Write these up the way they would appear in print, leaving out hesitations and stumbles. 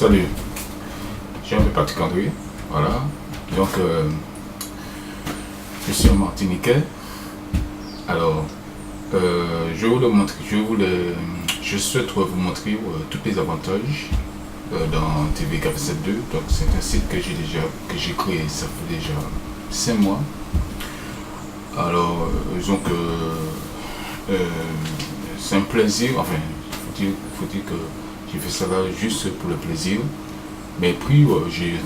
Salut, je m'appelle Patrick André, voilà, donc je suis un Martiniquais. Alors, je souhaite vous montrer tous les avantages dans TV 472. Donc c'est un site que j'ai créé, ça fait déjà 5 mois. Alors, c'est un plaisir, enfin, il faut dire que j'ai fait ça là juste pour le plaisir. Mais puis, j'ai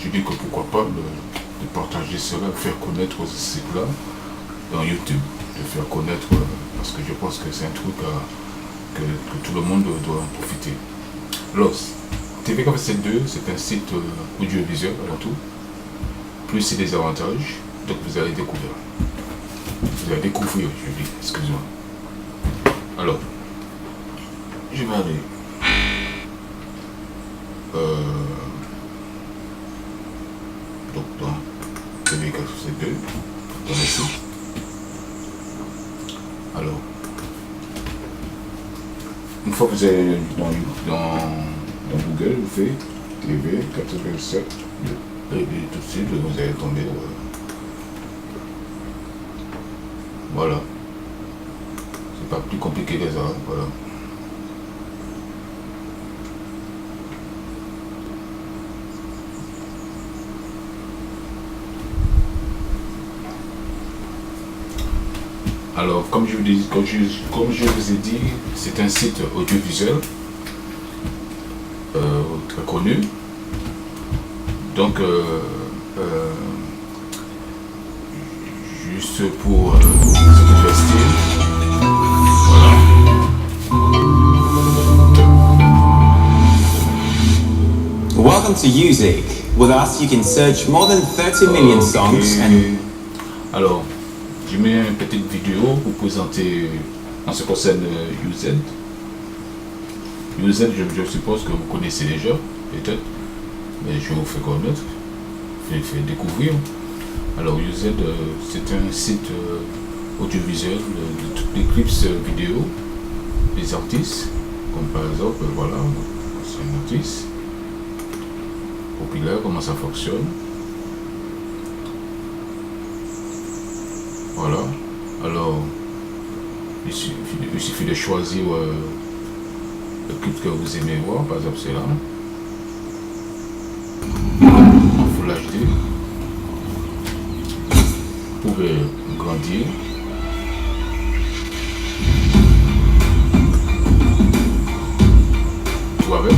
dit que pourquoi pas de partager cela, de faire connaître ce site-là dans YouTube, de faire connaître, parce que je pense que c'est un truc que tout le monde doit en profiter. Alors, TV 472, c'est un site audiovisuel avant tout, plus c'est des avantages, donc vous allez découvrir. Vous allez découvrir, je dis, excuse-moi. Alors, je vais aller donc dans TV 472, dans le site. Alors, une fois que vous allez dans Google, vous faites TV 472 et tout de suite vous allez tomber. Voilà. C'est pas plus compliqué que ça. Voilà. Alors, comme je vous ai dit, c'est un site audiovisuel très connu. Donc, juste pour investir. Voilà. Welcome to Music. With us, you can search more than 30 million songs and... Alors, je mets une petite vidéo pour présenter en ce qui concerne UZ. UZ, je suppose que vous connaissez déjà, peut-être, mais je vous fais connaître, je fais découvrir. Alors UZ, c'est un site audiovisuel de toutes les clips vidéo des artistes, comme par exemple, voilà, c'est un artiste populaire, comment ça fonctionne. Voilà, alors il suffit de choisir le clip que vous aimez voir, par exemple c'est là, en Full HD, vous pouvez grandir, tout avec.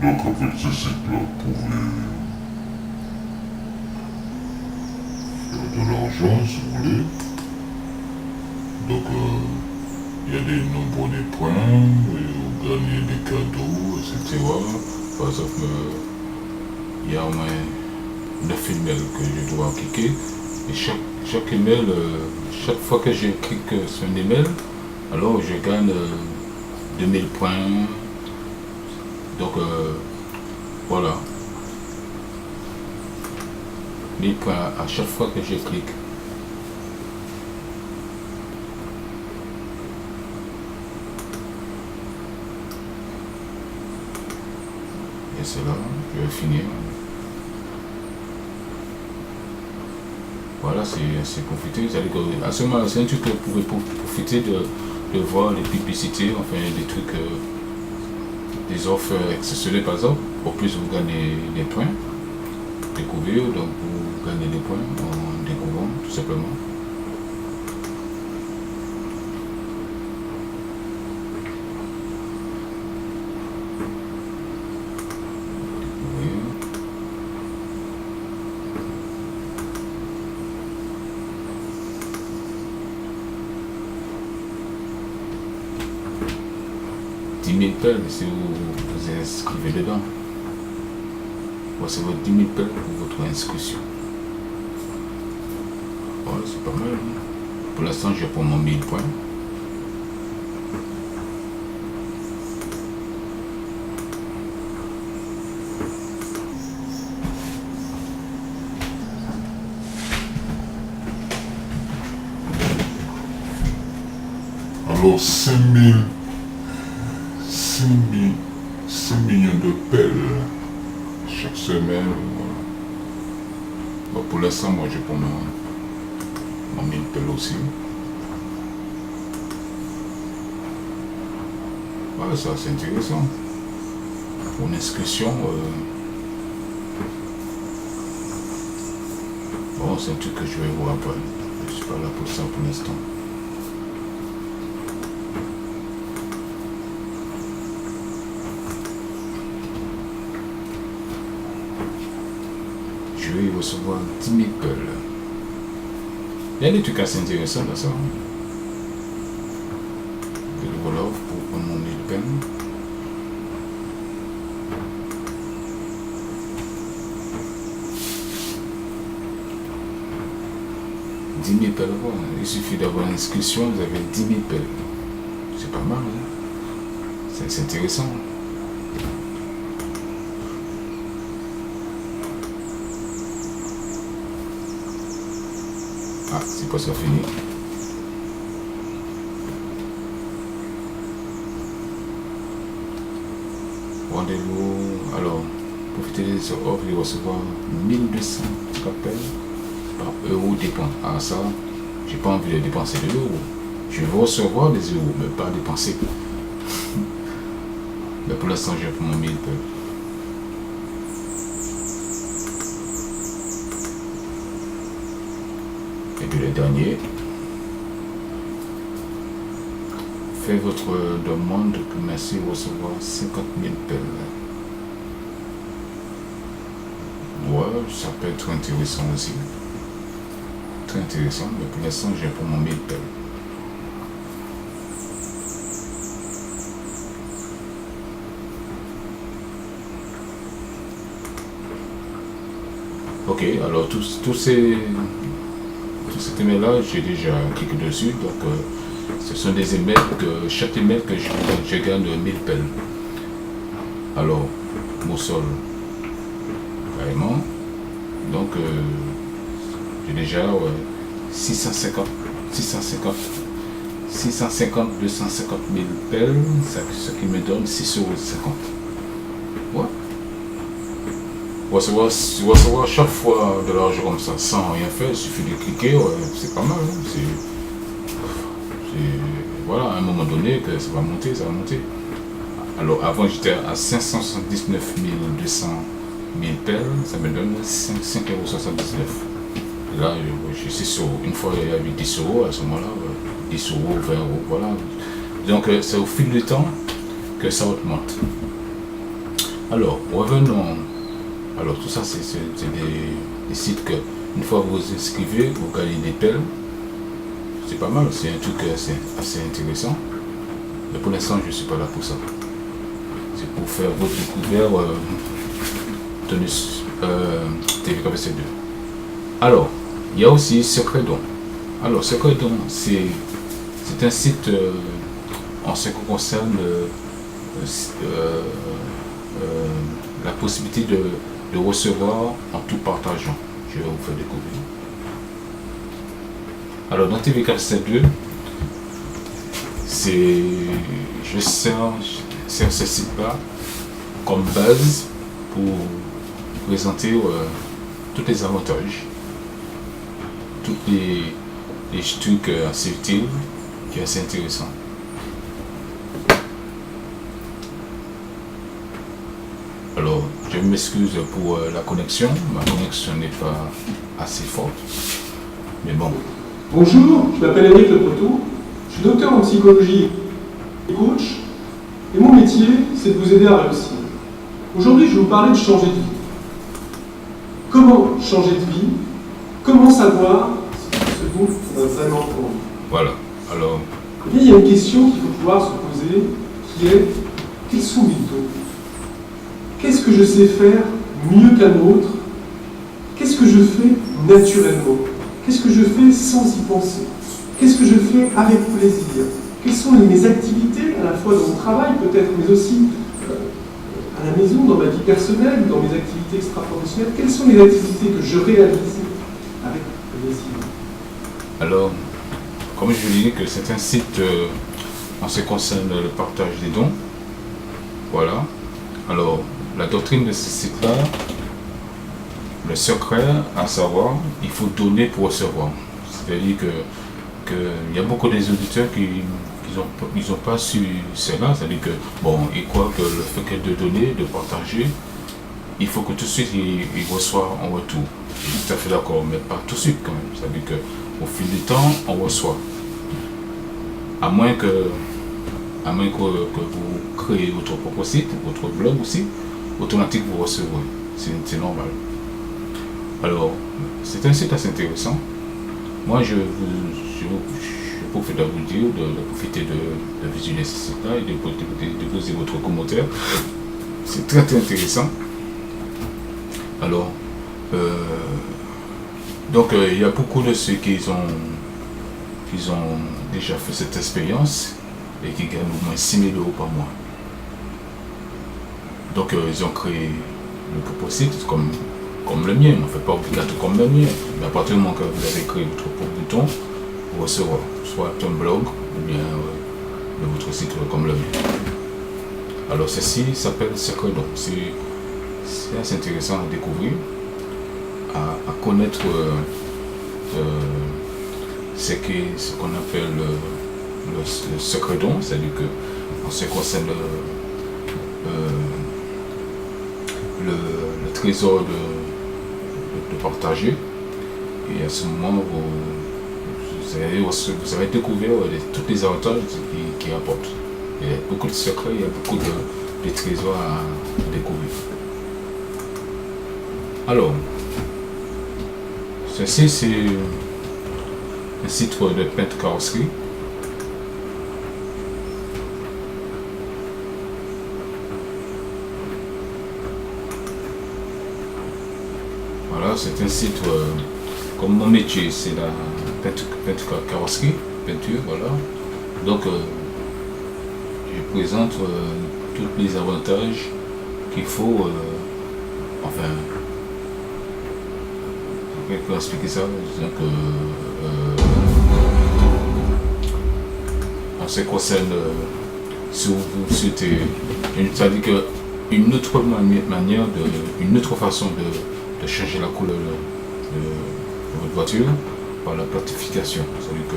Donc avec ce site-là, vous pouvez faire de l'argent si vous voulez. Donc il y a des nombreux points, vous gagnez des cadeaux, etc. Par exemple, il y a au moins 9 emails que je dois cliquer. Et chaque email, chaque fois que je clique sur un email, alors je gagne 2000 points. Donc voilà, 1000 points à chaque fois que je clique. Et c'est là, je vais finir. Voilà, c'est profiter. C'est-à-dire que à ce moment, c'est un truc que vous pouvez profiter de voir les publicités, enfin des trucs. Des offres exceptionnelles par exemple, au plus vous gagnez des points, découvrir, donc vous gagnez des points en découvrant tout simplement. 10 000 pelles si vous inscrivez dedans. Vous recevez 10 000 pelles pour votre inscription. Ouais, c'est pas mal. Hein? Pour l'instant, j'ai pour mon 1000 points. Alors 5 millions de pelles chaque semaine. Voilà. Bon, pour l'instant, moi j'ai pour mon 1000 pelles aussi. Ouais, ça c'est intéressant. Pour une inscription, bon, c'est un truc que je vais voir après. Je suis pas là pour ça pour l'instant. Je vais recevoir 10 000 pelles. Il y a des trucs assez intéressants dans ça. De Wolof pour prendre mon 1000 pelles. Pelles. Il suffit d'avoir l'inscription, vous avez 10 000 pelles. C'est pas mal, hein? C'est intéressant. Ah, c'est pas ça fini. Rendez-vous. Alors, profitez de cette offre et recevoir 1200 pelles par euro dépend. Ah, ça, j'ai pas envie de dépenser des euros. Je veux recevoir des euros, mais pas dépenser. Mais pour l'instant, j'ai pour mon 1000 pelles. Et puis le dernier, faites votre demande pour merci recevoir 50 000 pelles. Ouais, ça peut être intéressant aussi. Très intéressant, mais pour l'instant j'ai pour mon 1000 pelles. Ok, alors tous ces emails-là, j'ai déjà cliqué dessus, donc ce sont des emails que chaque email que je gagne 1000 pelles. Alors, Moussol, carrément, donc j'ai déjà 650, 250 000 pelles, ce qui me donne 6,50 €. Ouais. Recevoir chaque fois de l'argent comme ça sans rien faire, il suffit de cliquer, ouais, c'est pas mal. Hein. Voilà, à un moment donné, que ça va monter. Alors avant j'étais à 579 200 000 pelles, ça me donne 5,79 €. Là, je suis sur, une fois il y avait 10 € à ce moment-là, 10 €, 20 €, voilà. Donc c'est au fil du temps que ça augmente. Alors, revenons. Alors tout ça c'est des sites que, une fois que vous vous inscrivez, vous gagnez des pelles. C'est pas mal, c'est un truc assez intéressant. Mais pour l'instant, je ne suis pas là pour ça. C'est pour faire votre découverte TVKBC2. Alors, il y a aussi Secret Don. Alors, Secret Don, c'est un site en ce qui concerne la possibilité de recevoir en tout partageant. Je vais vous faire découvrir. Alors dans TVKBC2, je sers ce site-là comme base pour présenter tous les avantages, tous les trucs assez utiles, qui est assez intéressant. Alors, je m'excuse pour la connexion, ma connexion n'est pas assez forte, mais bon. Bonjour, je m'appelle Eric Le Breton, je suis docteur en psychologie et coach, et mon métier, c'est de vous aider à réussir. Aujourd'hui, je vais vous parler de changer de vie. Comment changer de vie? Comment savoir si ce dont on a vraiment envie? Voilà, alors... Il y a une question qu'il faut pouvoir se poser, qui est Quels sont mes dons? Qu'est-ce que je sais faire mieux qu'un autre? Qu'est-ce que je fais naturellement? Qu'est-ce que je fais sans y penser? Qu'est-ce que je fais avec plaisir? Quelles sont mes activités, à la fois dans mon travail peut-être, mais aussi à la maison, dans ma vie personnelle, dans mes activités extra-professionnelles? Quelles sont les activités que je réalise avec plaisir? Alors, comme je vous dis que c'est un site en ce qui concerne le partage des dons. Voilà. Alors, la doctrine de ce site-là, le secret à savoir, il faut donner pour recevoir. C'est-à-dire que il y a beaucoup des auditeurs qui n'ont pas su cela. C'est-à-dire que, bon, ils croient que le fait que de donner, de partager, il faut que tout de suite ils reçoivent en retour. Je suis tout à fait d'accord, mais pas tout de suite quand même. C'est-à-dire qu'au fil du temps, on reçoit. À moins que vous créez votre propre site, votre blog aussi, automatiquement vous recevrez. C'est normal. Alors, c'est un site assez intéressant. Moi, je profite à vous dire de profiter de visionner ce site-là et de poser votre commentaire. C'est très très intéressant. Alors, donc il y a beaucoup de ceux qui ont déjà fait cette expérience et qui gagnent au moins 6 000 € par mois. Donc ils ont créé le propre site comme le mien, on ne fait pas obligatoire comme le mien, mais à partir du moment que vous avez créé votre propre bouton, vous recevrez soit un blog ou bien votre site comme le mien. Alors ceci s'appelle Secret Don. C'est assez intéressant à découvrir, à connaître ce qu'on appelle le secret don, c'est-à-dire que en ce qui concerne le trésor de partager, et à ce moment vous allez découvrir tous les avantages qui apportent. Il y a beaucoup de secrets, il y a beaucoup de trésors à découvrir. Alors, ceci c'est un site de peintre carrosserie. Voilà, c'est un site, comme mon métier, c'est la peinture carrosserie, peinture, voilà. Donc, je présente tous les avantages qu'il faut, enfin, pour expliquer ça, disons que en ce qui concerne, si vous souhaitez, c'est-à-dire qu'une autre manière, une autre façon de changer la couleur de votre voiture par la platification. C'est-à-dire que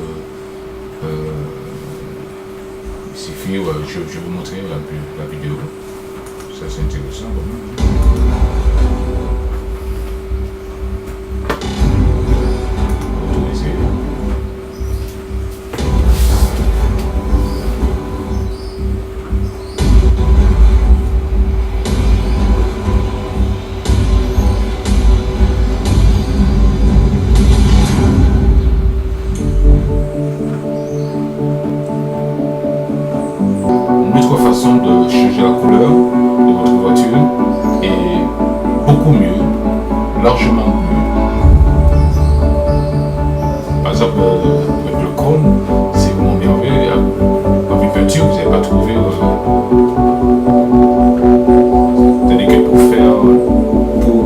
il suffit, je vais vous montrer la vidéo. Ça c'est intéressant. De changer la couleur de votre voiture est beaucoup mieux, largement mieux. Par exemple, avec le chrome, si vous m'emmerdez avec une peinture, vous n'allez pas trouvé. C'est-à-dire que pour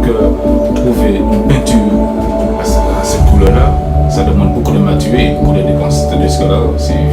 trouver une peinture à cette couleur-là, ça demande beaucoup de maturité et beaucoup de dépenses. C'est-à-dire que là, c'est.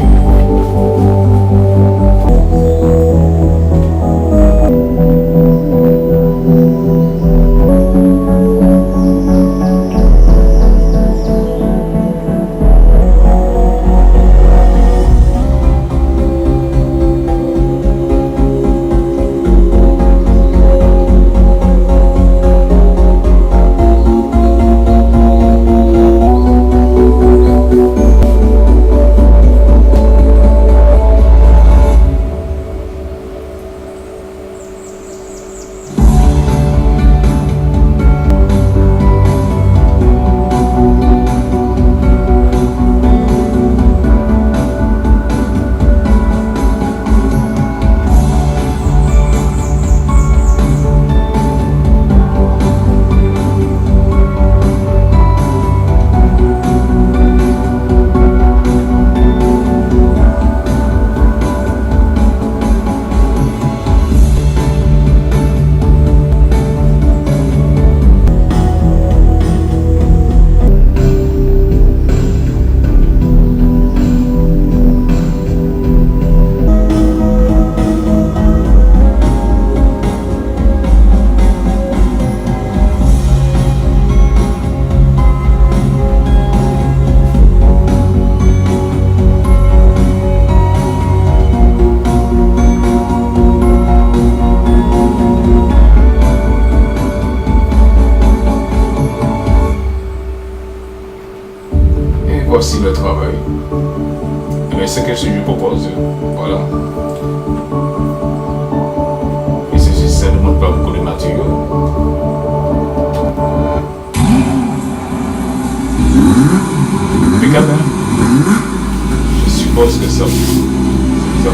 voici le travail. Et c'est ce que je propose. Voilà. Et ça ne demande pas beaucoup de matériaux. Impeccable, hein? Je suppose que ça vous va.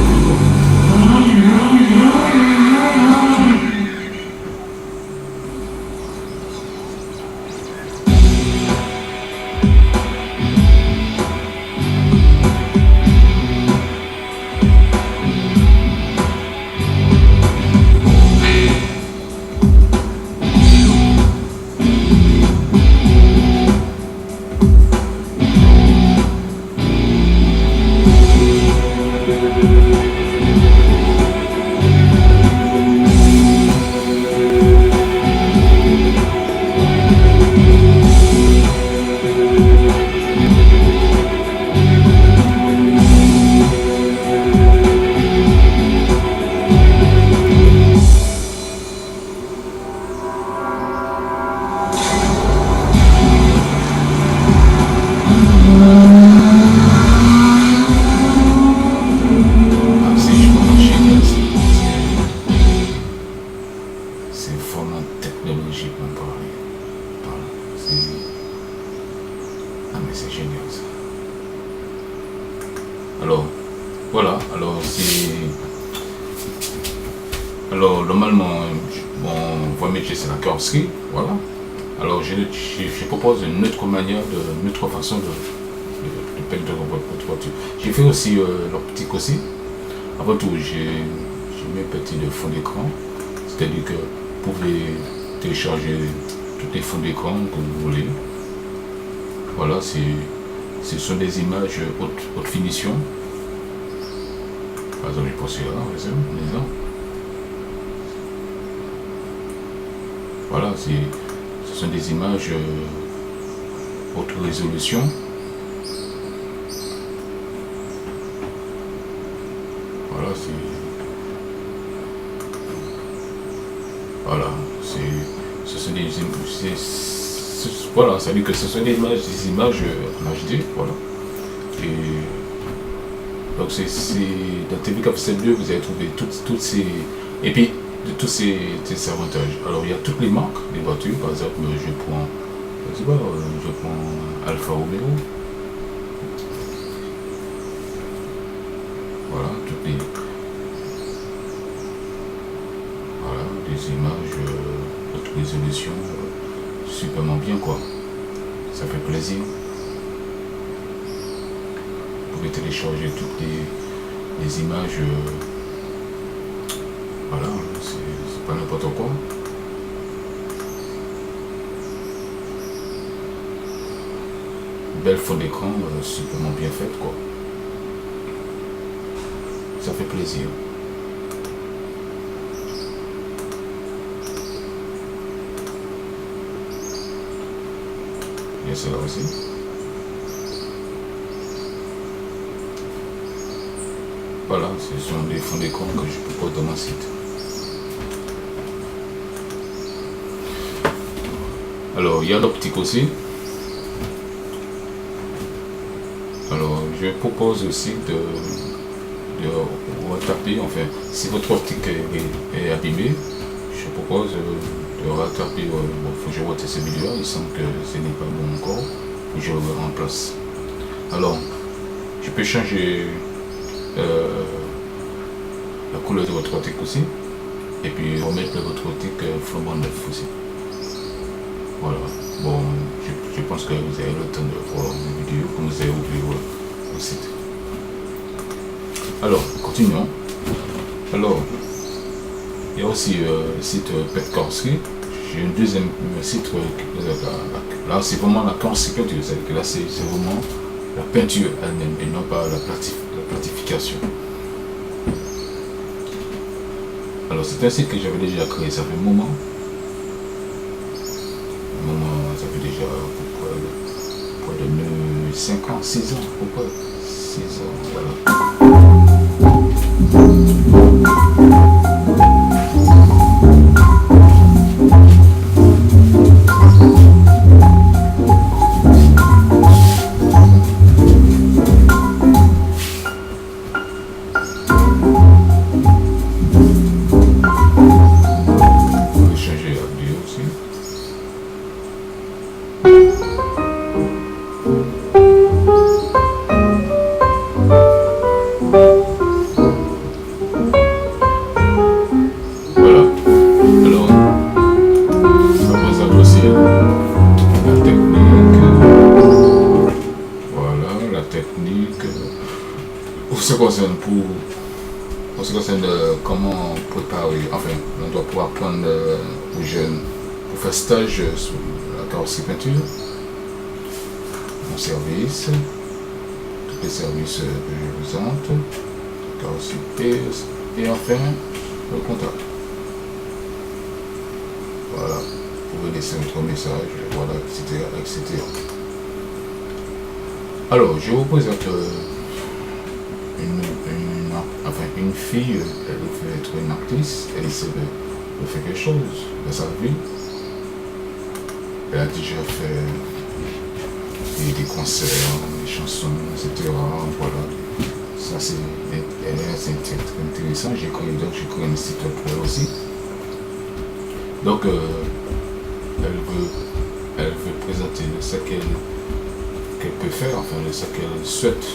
Alors, voilà, alors normalement, mon voie métier c'est la carrosserie, voilà. Alors je propose une autre manière, une autre façon de peindre votre voiture. J'ai fait aussi l'optique aussi. Avant tout, j'ai mis un petit fond d'écran, c'est-à-dire que vous pouvez télécharger tous les fonds d'écran que vous voulez. Voilà, ce sont des images haute finition. Par exemple, je pense là, maison. Voilà, ce sont des images haute résolution. Voilà, ce sont des voilà, ça veut dire que ce sont des images en HD, voilà. Et donc dans TVK7.2 vous allez trouver toutes ces, et puis de tous ces avantages. Alors il y a toutes les marques des voitures, par exemple je prends Alfa Romeo. Voilà, des images haute résolution, superment bien quoi. Ça fait plaisir. Vous pouvez télécharger toutes les images. Voilà, c'est pas n'importe quoi. Belle fond d'écran, superment bien faite quoi. Ça fait plaisir. Il y a cela aussi. Voilà, ce sont des fonds d'écran que je propose dans mon site. Alors, il y a l'optique aussi. Alors, je propose aussi de rattraper, enfin, si votre optique est abîmée, je propose de rattraper, bon, faut que je rate ce vidéo, il semble que ce n'est pas bon encore, je le remplace. Alors, je peux changer la couleur de votre optique aussi, et puis remettre votre optique flambant neuf aussi. Voilà, bon, je pense que vous avez le temps de voir les vidéos que vous avez oublié au site. Alors, continuons. Alors, il y a aussi le site Pet Carrosserie. J'ai un deuxième site, là c'est vraiment la carrosserie peinture, c'est-à-dire que là c'est vraiment la peinture elle-même et non pas la platification. Alors c'est un site que j'avais déjà créé, ça fait un moment. Ça fait déjà près de 5 ans, 6 ans, pourquoi 6 ans, voilà. en ce qui concerne comment préparer, enfin, on doit pouvoir apprendre aux jeunes pour faire stage sur la carrosserie peinture, mon service, tous les services que je présente, carrosserie et enfin le comptable. Voilà, vous pouvez laisser votre message, voilà, etc., etc. Alors, je vous présente une fille, elle veut être une actrice, elle essaie de faire quelque chose dans sa vie. Elle a déjà fait des concerts, des chansons, etc. Voilà. Ça c'est intéressant. J'ai créé un site pour elle aussi. Donc elle veut présenter ce qu'elle peut faire, enfin ce qu'elle souhaite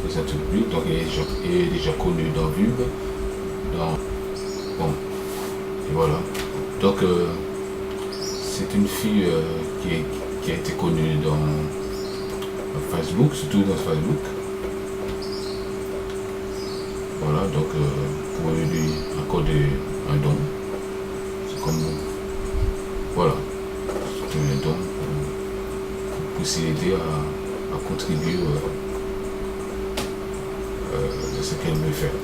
présenter au public. Donc elle est déjà connue dans VUB. Bon, et voilà. Donc c'est une fille qui a été connue dans Facebook, surtout dans Facebook. Voilà, donc vous pouvez lui accorder un don. C'est comme voilà, c'est un don pour s'aider à contribuer à ce qu'elle veut faire.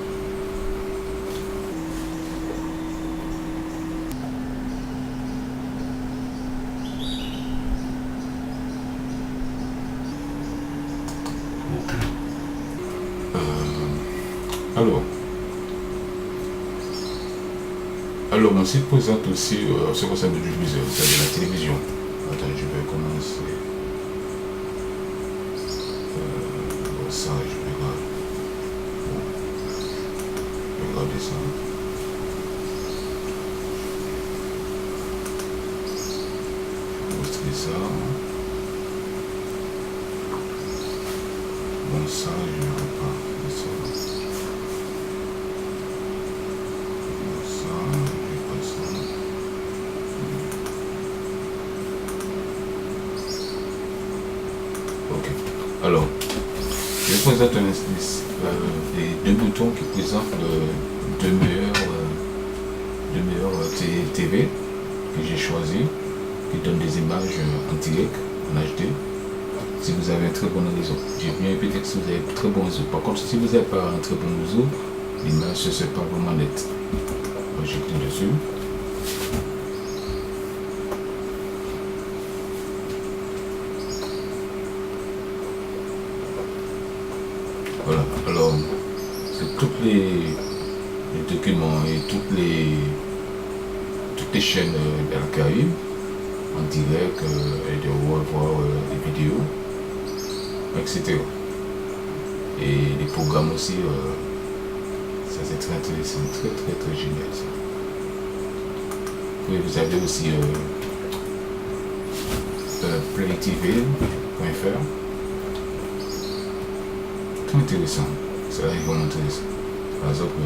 Alors, on s'y présente aussi ce qui concerne l'audiovisuel, c'est-à-dire la télévision. Attends, je vais commencer. Ça, je vais regarder ça. Je vais mostrer ça. Bon, ça, je ne vais pas faire ça. Alors, je présente les deux boutons qui présentent deux meilleurs TV que j'ai choisi, qui donnent des images en direct, en HD. Si vous avez un très bon réseau, j'ai bien répété que si vous avez un très bon réseau. Par contre, si vous n'avez pas un très bon réseau, l'image ne se fait pas vraiment nette. Moi, je clique dessus. Voilà, alors c'est tous les documents et toutes les chaînes de la Caraïbe en direct et de revoir des vidéos, etc. Et les programmes aussi, ça c'est très intéressant, très génial ça. Oui, vous avez aussi playtv.fr. Intéressant, ça est vraiment intéressant. Par exemple,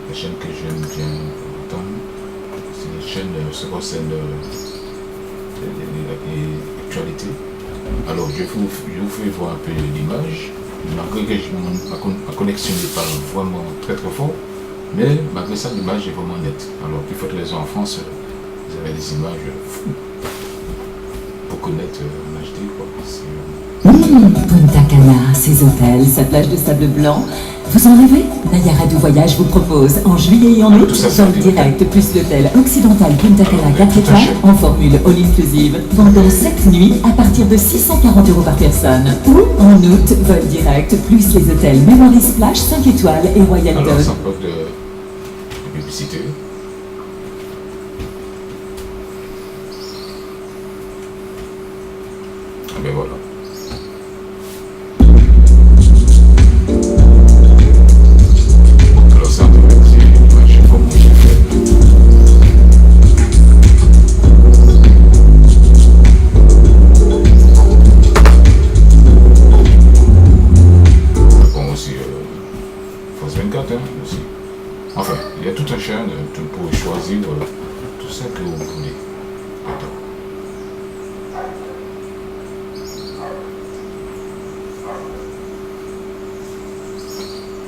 la chaîne que j'aime bien entendre, c'est une chaîne qui concerne l'actualité. Alors je vous fais voir un peu l'image, malgré que ma connexion n'est pas vraiment très fort, mais malgré ça l'image est vraiment nette. Alors plus forte les en France, vous avez des images fous pour connaître en HD quoi. Punta Cana, ses hôtels, sa plage de sable blanc. Vous en rêvez? Nayara de Voyage vous propose en juillet et en août vol direct plus l'hôtel occidental Punta Cana 4 étoiles en formule all inclusive pendant 7 nuits à partir de 640 € par personne. Ou en août, vol direct plus les hôtels Memory Splash 5 étoiles et Royal Dog. Alors ça peut de publicité. Ben voilà. Alors ça, c'est l'image comme j'ai fait. Bon aussi, France 24 hein, aussi. Enfin, il y a toute une chaîne pour choisir tout ça que vous voulez. Attends.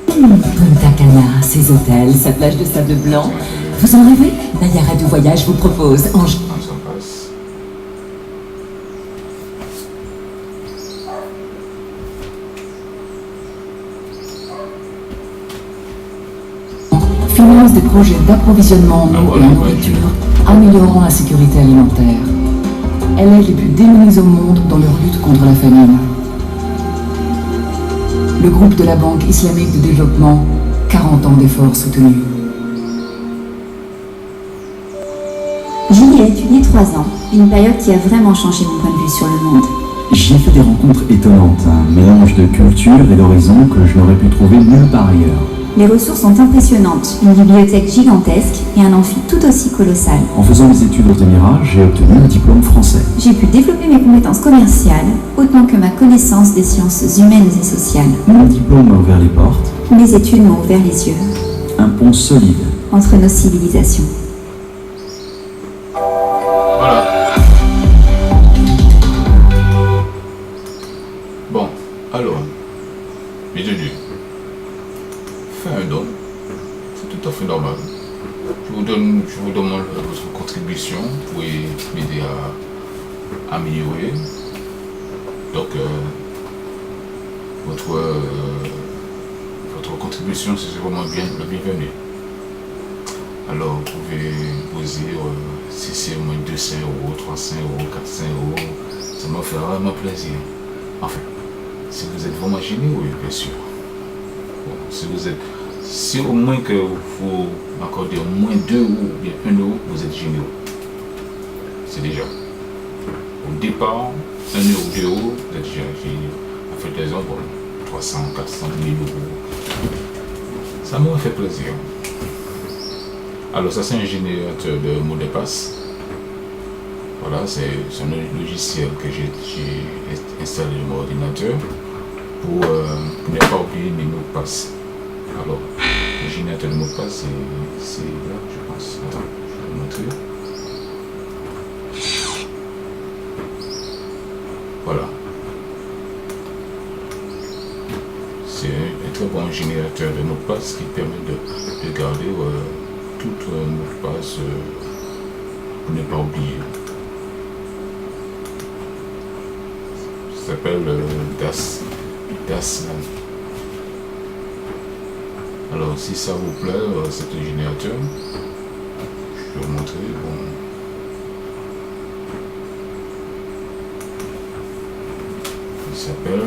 Punta Cana, Cana, ses hôtels, sa plage de sable blanc. Vous en rêvez? Nayara du Voyage vous propose en... On s'en passe. finance des projets d'approvisionnement en eau et en nourriture, améliorant la sécurité alimentaire. Elle aide les plus démunis au monde dans leur lutte contre la famine. Le groupe de la Banque islamique de développement, 40 ans d'efforts soutenus. J'y ai étudié 3 ans, une période qui a vraiment changé mon point de vue sur le monde. J'y ai fait des rencontres étonnantes, un mélange de culture et d'horizons que je n'aurais pu trouver nulle part ailleurs. Les ressources sont impressionnantes, une bibliothèque gigantesque et un amphi tout aussi colossal. En faisant des études aux Émirats, j'ai obtenu un diplôme français. J'ai pu développer mes compétences commerciales, autant que ma connaissance des sciences humaines et sociales. Mon diplôme m'a ouvert les portes. Mes études m'ont ouvert les yeux. Un pont solide. Entre nos civilisations. Voilà. Bon, alors, bienvenue. Faire un don, c'est tout à fait normal. Je vous demande votre contribution, vous pouvez m'aider à améliorer. Donc, votre contribution, c'est vraiment la bienvenue. Alors, vous pouvez poser si c'est au moins 200 €, 300 €, 400 €, ça me fera vraiment plaisir. Enfin, si vous êtes vraiment généreux, bien sûr. Bon, si au moins que vous m'accordez au moins 2 € ou bien 1 €, vous êtes généreux. C'est déjà. Au départ, 1 € ou 2 €, vous êtes déjà généreux. En fait, des gens, bon, 300, 400, 1000 €. Ça m'aurait fait plaisir. Alors ça, c'est un générateur de mots de passe. Voilà, c'est un logiciel que j'ai installé sur mon ordinateur pour ne pas oublier mes mots de passe. Alors, le générateur de mots de passe, c'est là, je pense. Attends, je vais vous montrer. Voilà. C'est un très bon générateur de mots de passe qui permet de garder tout mot de passe pour ne pas oublier. Ça s'appelle DAS. Alors si ça vous plaît, c'est un générateur. Je vais vous montrer. Bon. Il s'appelle...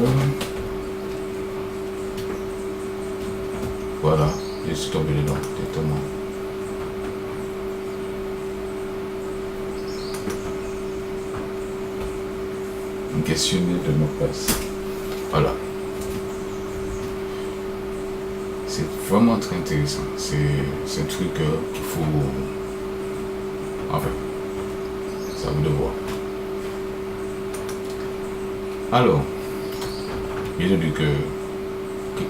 Voilà, je suis tombé dedans, directement. Un questionnaire de mot de passe. Voilà. C'est vraiment très intéressant. C'est un truc qu'il faut... Enfin, ça vous de voir. Alors, bien entendu que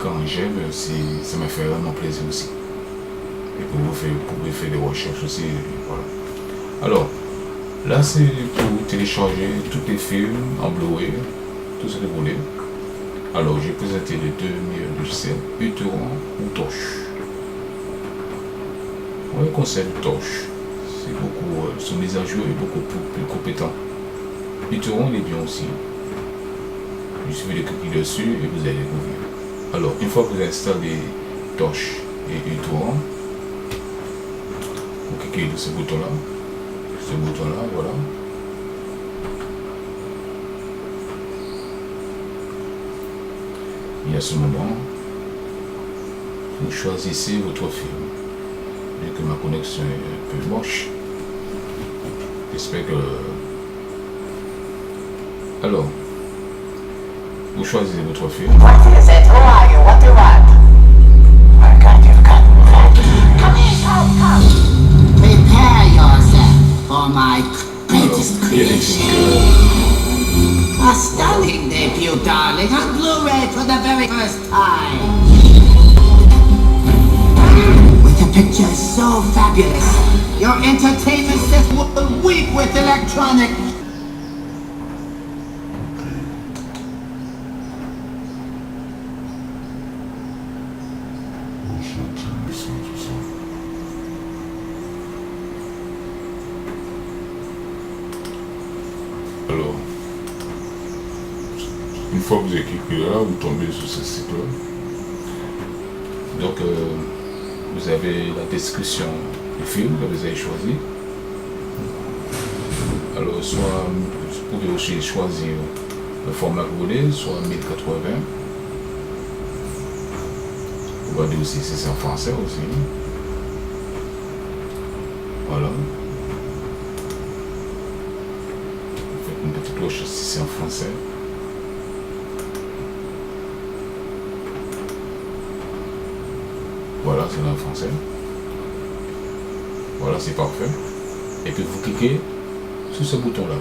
quand j'aime, ça me fait vraiment plaisir aussi. Et vous pouvez faire des recherches aussi. Voilà. Alors, là c'est pour télécharger tous les films en Blu-ray, tout ce que vous voulez. Alors j'ai présenté les 2 meilleurs logiciels, uTorrent ou Torch. Moi le conseil de Torch, c'est beaucoup, son mise à jour est beaucoup plus compétent. uTorrent il est bien aussi. Il suffit de cliquer dessus et vous allez découvrir. Alors une fois que vous installez Torch et uTorrent, vous cliquez sur ce bouton-là. Ce bouton-là, voilà. Et à ce moment, vous choisissez votre film. Vu que ma connexion est un peu moche, j'espère que... Alors, vous choisissez votre film. What is it? Who are you? What do you want? I got you, Come in. Prepare yourself for my greatest creation. A stunning debut, darling, on Blu-ray for the very first time. With a picture so fabulous, your entertainment system will weep with electronic. Ensuite, Alors, une fois que vous avez cliqué là, vous tombez sur ce site-là. Donc, vous avez la description du film que vous avez choisi. Alors, soit vous pouvez aussi choisir le format que vous voulez, soit 1080. Vous voyez aussi si c'est en français aussi. Voilà. Vous faites une petite cloche si c'est en français. Voilà, c'est là en français. Voilà, c'est parfait. Et puis vous cliquez sur ce bouton-là.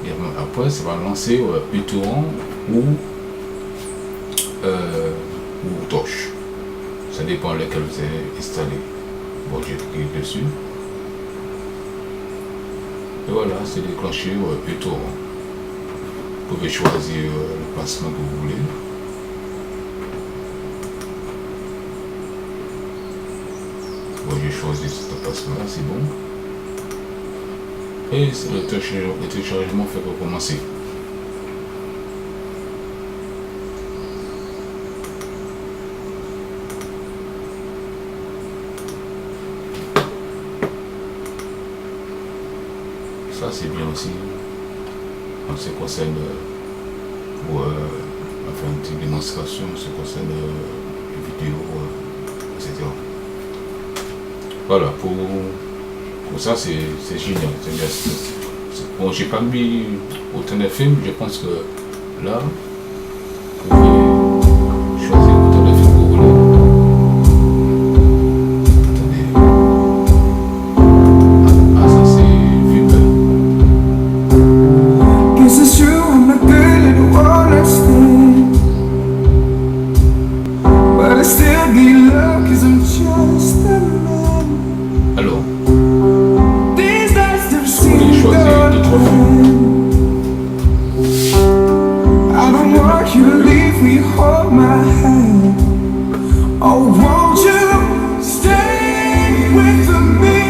Et après, ça va lancer uTorrent ou Torch. Ça dépend lequel vous avez installé. Bon, j'ai cliqué dessus. Et voilà, c'est déclenché uTorrent. Vous pouvez choisir le placement que vous voulez. Bon, j'ai choisi ce placement-là, c'est bon. Et le téléchargement fait recommencer. Ça c'est bien aussi. En ce qui concerne pour faire une petite démonstration, en ce qui concerne les vidéos, etc. Voilà, pour ça c'est génial. Bon, j'ai pas mis autant de films, je pense que là, vous pouvez choisir autant de films que vous voulez. Attendez. Ah, ça c'est film. Guess it's true, I'm not good at one night stand, but I still need love, cause I'm just a man. Alors, These nights never vous seem pouvez choisir to 2-3 films. I don't want you to leave me, hold my hand. Oh, won't you stay with me?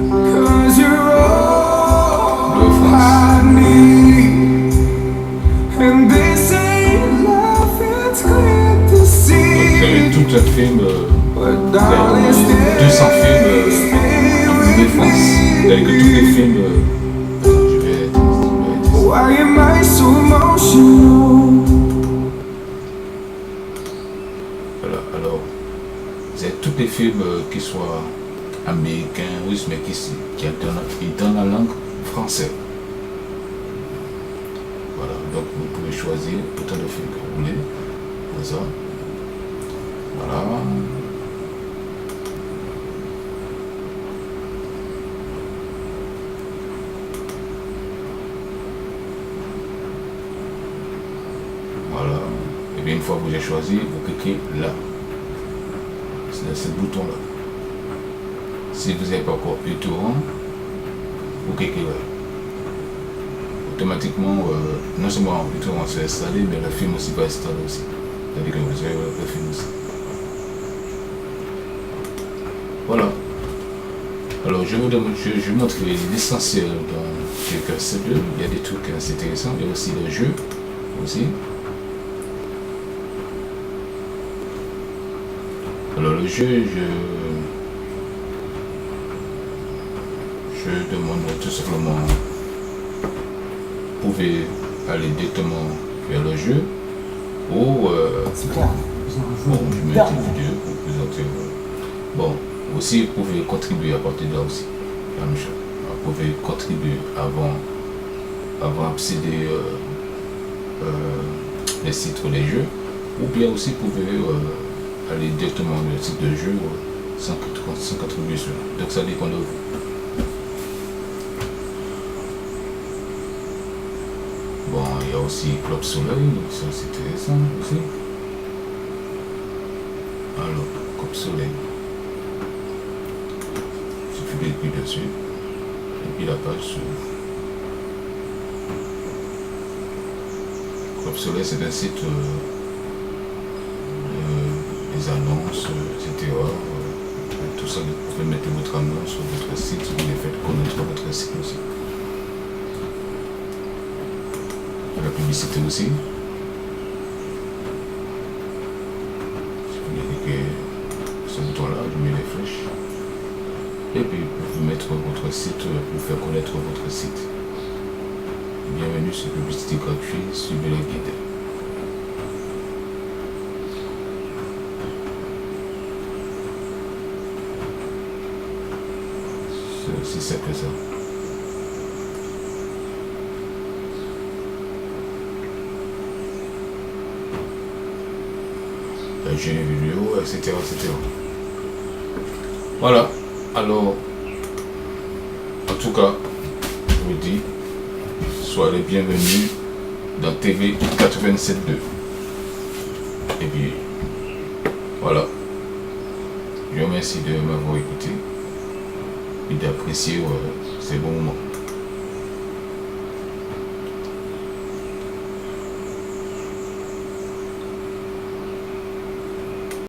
Cause you're all I need. And this ain't love, it's clear to Vous see. avez tout un film, But vous avez darling, 200 films en France. Vous avez que tous les films. Je vais why am I so emotional? voilà, alors, vous avez tous les films qui soient américains, russes, mais qui dans la langue française. Voilà, donc vous pouvez choisir autant de films que vous voulez. Comme ça. Voilà. Voilà. Et bien une fois que vous avez choisi, vous cliquez là. C'est le bouton là. Si vous n'avez pas encore uTorrent, vous cliquez là. Automatiquement, non seulement uTorrent s'est installé, mais le film aussi va installer aussi. C'est-à-dire que vous avez le film aussi. Voilà. Alors je vous montre l'essentiel dans GeForce 2. Il y a des trucs assez intéressants. Il y a aussi le jeu aussi. Alors le jeu, je demande tout simplement, vous pouvez aller directement vers le jeu ou bon, je mets une petite vidéo pour vous présenter. Bon, aussi vous pouvez contribuer à partir de là aussi. La même chose. Vous pouvez contribuer avant d'accéder les titres des jeux, ou bien aussi vous pouvez aller directement dans le site de jeu sans contribution. Donc ça dépend de vous. Bon, il y a aussi Club Soleil, ça c'est intéressant aussi. Alors, Club Soleil. Il suffit de cliquer dessus. Et puis la page s'ouvre. Club Soleil, c'est un site des annonces, etc. Tout ça, vous pouvez mettre votre annonce sur votre site, vous les faites connaître votre site aussi. La publicité aussi. Si vous cliquez ce bouton-là, vous mettez les flèches. Et puis, vous pouvez mettre votre site pour faire connaître votre site. Bienvenue sur Publicité gratuite, suivez le guide. C'est aussi simple que ça. J'ai les vidéos, etc., etc. Voilà. Alors, en tout cas, je vous dis, soyez les bienvenus dans TV 87.2. Et puis, voilà. Je vous remercie de m'avoir écouté et d'apprécier ces bons moments.